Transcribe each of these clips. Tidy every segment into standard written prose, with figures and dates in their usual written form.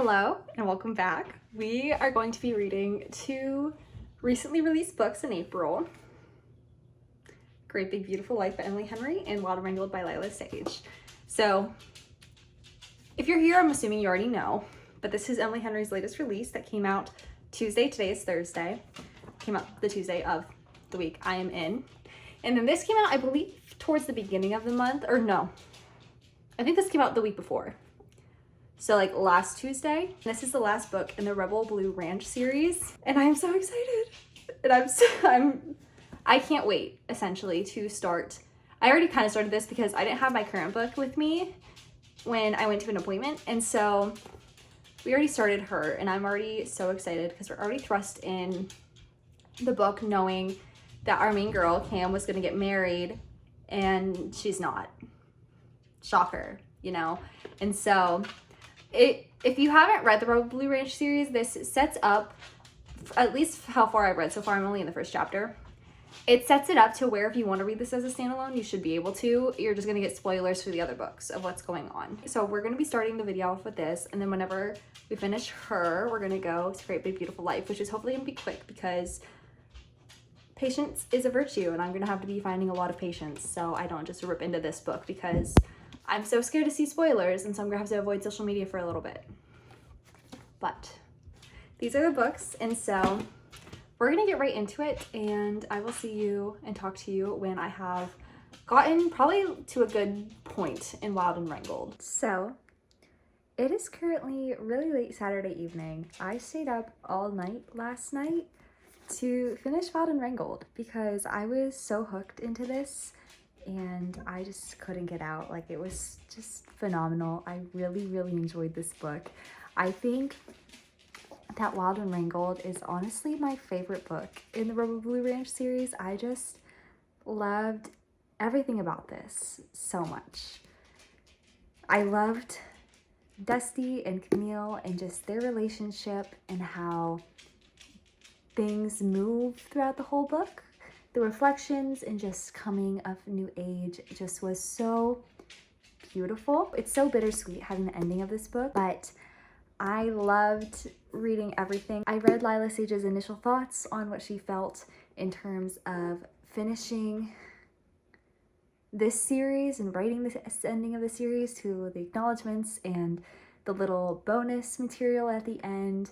Hello and welcome back. We are going to be reading two recently released books in April. Great Big Beautiful Life by Emily Henry and Wild and Wrangled by Lila Sage. So if you're here, I'm assuming you already know, but this is Emily Henry's latest release that came out Tuesday. Today is Thursday. Came out the Tuesday of the week I am in. And then this came out, I believe, towards the beginning of the month, or no. I think this came out the week before. So like last Tuesday. This is the last book in the Rebel Blue Ranch series. And I'm so excited. And I can't wait essentially to start. I already kind of started this because I didn't have my current book with me when I went to an appointment. And so we already started her and I'm already so excited because we're already thrust in the book knowing that our main girl, Cam, was gonna get married and she's not. Shocker, you know? And so if you haven't read the Rebel Blue Ranch series, this sets up, at least how far I've read so far, I'm only in the first chapter. It sets it up to where if you want to read this as a standalone, you should be able to. You're just going to get spoilers for the other books of what's going on. So we're going to be starting the video off with this, and then whenever we finish her, we're going to go to Great Big Beautiful Life, which is hopefully going to be quick because patience is a virtue, and I'm going to have to be finding a lot of patience so I don't just rip into this book because I'm so scared to see spoilers, and so I'm gonna have to avoid social media for a little bit. But these are the books, and so we're gonna get right into it, and I will see you and talk to you when I have gotten probably to a good point in Wild and Wrangled. So it is currently really late Saturday evening. I stayed up all night last night to finish Wild and Wrangled because I was so hooked into this and I just couldn't get out. Like, it was just phenomenal. I really, really enjoyed this book. I think that Wild and Wrangled is honestly my favorite book in the Rebel Blue Ranch series. I just loved everything about this so much. I loved Dusty and Camille and just their relationship and how things move throughout the whole book. The reflections and just coming of new age just was so beautiful. It's so bittersweet having the ending of this book, but I loved reading everything. I read Lila Sage's initial thoughts on what she felt in terms of finishing this series and writing this ending of the series, to the acknowledgements and the little bonus material at the end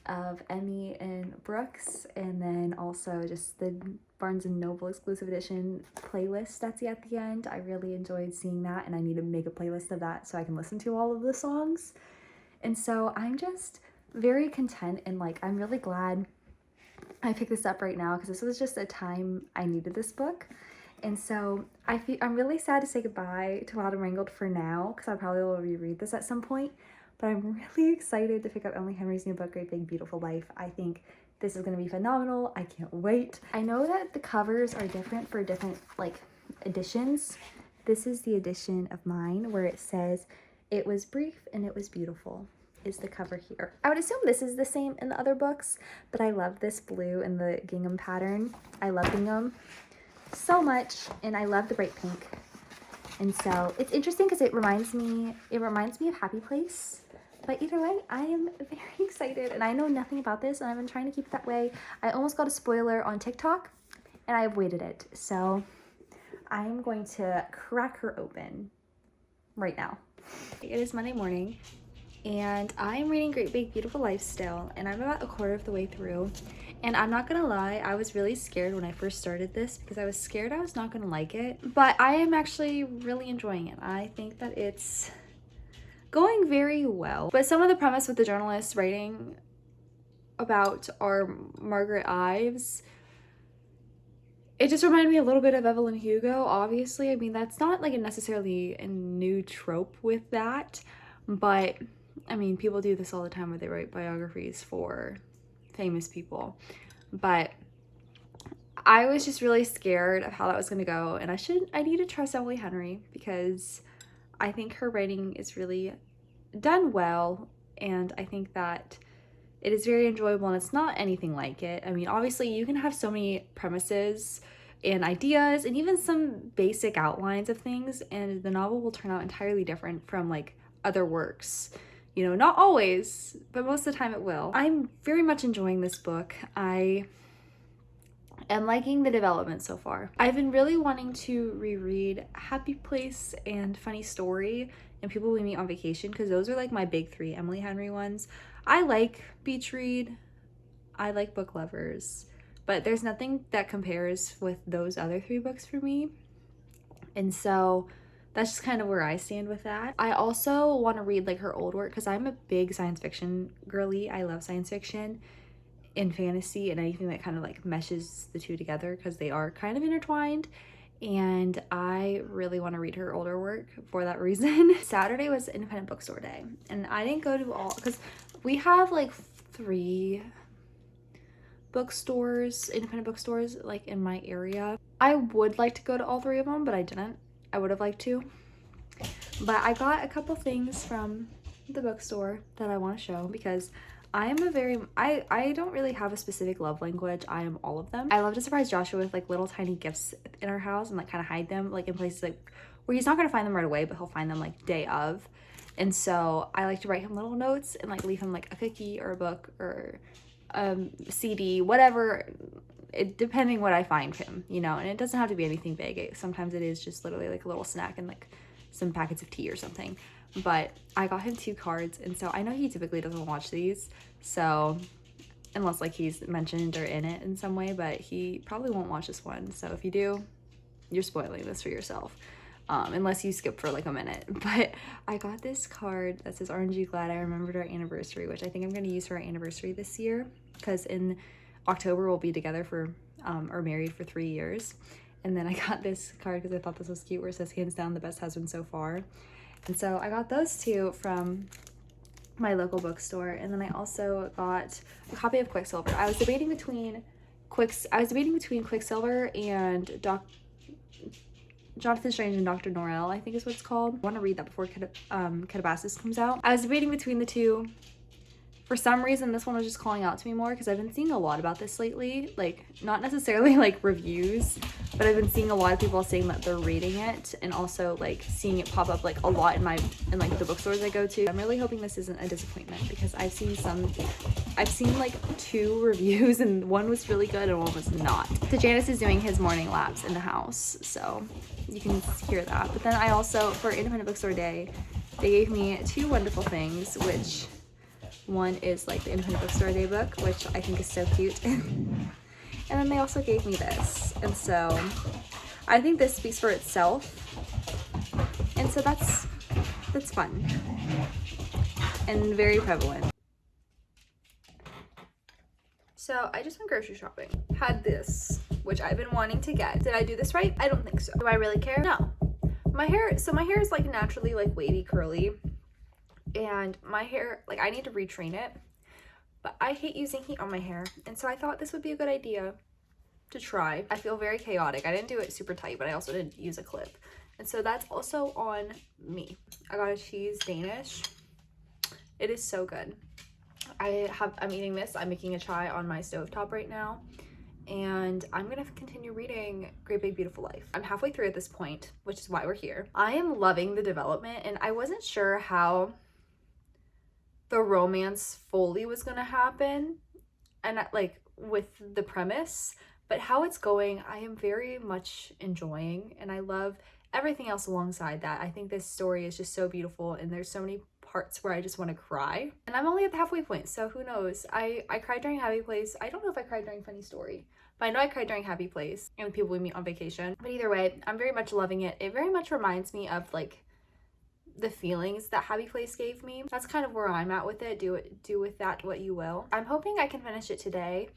of Emmy and Brooks, and then also just the Barnes & Noble exclusive edition playlist that's at the end. I really enjoyed seeing that, and I need to make a playlist of that so I can listen to all of the songs. And so I'm just very content, and like I'm really glad I picked this up right now because this was just a time I needed this book. And so I'm really sad to say goodbye to Wild and Wrangled for now because I probably will reread this at some point. But I'm really excited to pick up Emily Henry's new book, Great Big Beautiful Life. I think this is going to be phenomenal. I can't wait. I know that the covers are different for different like editions. This is the edition of mine where it says, "It was brief and it was beautiful," is the cover here. I would assume this is the same in the other books, but I love this blue and the gingham pattern. I love gingham so much, and I love the bright pink. And so it's interesting because it reminds me of Happy Place. But either way, I am very excited, and I know nothing about this, and I've been trying to keep it that way. I almost got a spoiler on TikTok, and I avoided it. So I'm going to crack her open right now. It is Monday morning, and I'm reading Great Big Beautiful Life still, and I'm about a quarter of the way through. And I'm not gonna lie, I was really scared when I first started this because I was scared I was not gonna like it. But I am actually really enjoying it. I think that it's going very well. But some of the premise with the journalist writing about our Margaret Ives, it just reminded me a little bit of Evelyn Hugo, obviously. I mean, that's not like necessarily a new trope with that, but I mean, people do this all the time where they write biographies for famous people. But I was just really scared of how that was going to go, and I need to trust Emily Henry because I think her writing is really done well, and I think that it is very enjoyable, and it's not anything like it. I mean, obviously you can have so many premises and ideas and even some basic outlines of things, and the novel will turn out entirely different from like other works. You know, not always, but most of the time it will. I'm very much enjoying this book. I am liking the development so far. I've been really wanting to reread Happy Place and Funny Story and People We Meet on Vacation, because those are like my big three Emily Henry ones. I like Beach Read, I like Book Lovers, but there's nothing that compares with those other three books for me. And so that's just kind of where I stand with that. I also want to read like her old work because I'm a big science fiction girly. I love science fiction and fantasy and anything that kind of like meshes the two together because they are kind of intertwined. And I really want to read her older work for that reason. Saturday was independent bookstore day, and I didn't go to all because we have like 3 bookstores, independent bookstores, like in my area. I would like to go to all 3 of them, but I didn't. I would have liked to. But I got a couple things from the bookstore that I want to show because I am a very, I don't really have a specific love language. I am all of them. I love to surprise Joshua with like little tiny gifts in our house and like kind of hide them like in places like where he's not going to find them right away, but he'll find them like day of. And so I like to write him little notes and like leave him like a cookie or a book or CD, whatever, depending what I find him, you know. And it doesn't have to be anything big. Sometimes it is just literally like a little snack and like some packets of tea or something. But I got him 2 cards, and so I know he typically doesn't watch these, so unless like he's mentioned or in it in some way, but he probably won't watch this one. So if you do, you're spoiling this for yourself, unless you skip for like a minute. But I got this card that says, "Aren't you glad I remembered our anniversary?" which I think I'm going to use for our anniversary this year, because in October we'll be together for or married for 3 years. And then I got this card because I thought this was cute, where it says, "Hands down the best husband so far." And so I got those 2 from my local bookstore. And then I also got a copy of Quicksilver. I was debating between Quicksilver and Jonathan Strange and Dr. Norrell, I think is what it's called. I want to read that before Catabasis comes out. I was debating between the 2. For some reason, this one was just calling out to me more because I've been seeing a lot about this lately. Like, not necessarily like reviews, but I've been seeing a lot of people saying that they're reading it, and also like seeing it pop up like a lot in like the bookstores I go to. I'm really hoping this isn't a disappointment because I've seen like 2 reviews, and one was really good and one was not. So Janice is doing his morning laps in the house, so you can hear that. But then I also, for Independent Bookstore Day, they gave me 2 wonderful things, which one is like the Independent Bookstore Day book, which I think is so cute. And then they also gave me this. And so I think this speaks for itself. And so that's fun and very prevalent. So I just went grocery shopping. Had this, which I've been wanting to get. Did I do this right? I don't think so. Do I really care? No. My hair is like naturally like wavy curly. And my hair, like, I need to retrain it, but I hate using heat on my hair, and so I thought this would be a good idea to try. I feel very chaotic. I didn't do it super tight, but I also didn't use a clip, and so that's also on me. I got a cheese Danish. It is so good. I'm eating this. I'm making a chai on my stovetop right now, and I'm gonna continue reading Great Big Beautiful Life. I'm halfway through at this point, which is why we're here. I am loving the development, and I wasn't sure how the romance fully was gonna happen and like with the premise, but how it's going I am very much enjoying, and I love everything else alongside that. I think this story is just so beautiful, and there's so many parts where I just want to cry, and I'm only at the halfway point, so who knows. I cried during Happy Place. I don't know if I cried during Funny Story, but I know I cried during Happy Place and People We Meet on Vacation. But either way, I'm very much loving it. It very much reminds me of like the feelings that Happy Place gave me. That's kind of where I'm at with it. Do with that what you will. I'm hoping I can finish it today.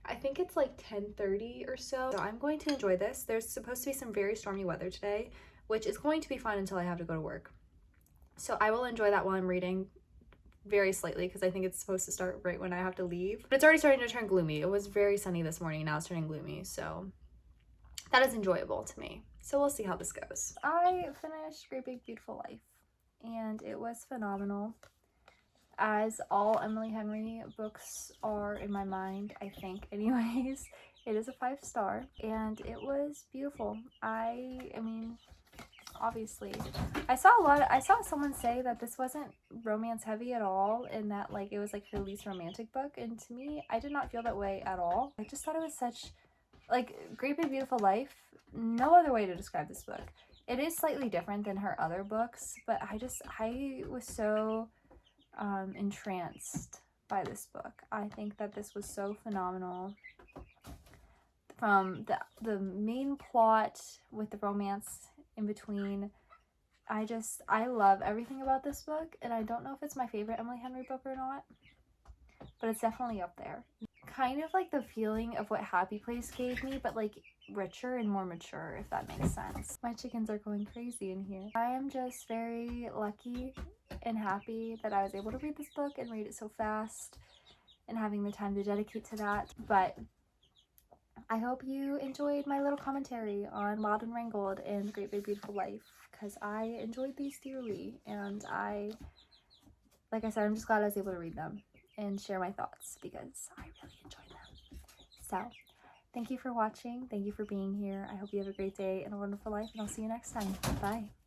I think it's like 10:30 or so. So I'm going to enjoy this. There's supposed to be some very stormy weather today, which is going to be fun until I have to go to work. So I will enjoy that while I'm reading very slightly, because I think it's supposed to start right when I have to leave. But it's already starting to turn gloomy. It was very sunny this morning. Now it's turning gloomy. So that is enjoyable to me. So we'll see how this goes. I finished Great Big Beautiful Life, and it was phenomenal, as all Emily Henry books are in my mind, I think anyways. It is a 5-star, and it was beautiful. I mean, obviously. I saw someone say that this wasn't romance heavy at all, and that like it was like her least romantic book, and to me, I did not feel that way at all. I just thought it was such, like, Great Big Beautiful Life, no other way to describe this book. It is slightly different than her other books, but I was so entranced by this book. I think that this was so phenomenal. From the main plot with the romance in between, I love everything about this book, and I don't know if it's my favorite Emily Henry book or not, but it's definitely up there. Kind of like the feeling of what Happy Place gave me, but like richer and more mature, if that makes sense. My chickens are going crazy in here. I am just very lucky and happy that I was able to read this book and read it so fast and having the time to dedicate to that. But I hope you enjoyed my little commentary on Wild and Wrangled and The Great Big Beautiful Life, because I enjoyed these dearly, and like I said, I'm just glad I was able to read them and share my thoughts because I really enjoyed them. So, thank you for watching. Thank you for being here. I hope you have a great day and a wonderful life, and I'll see you next time. Bye.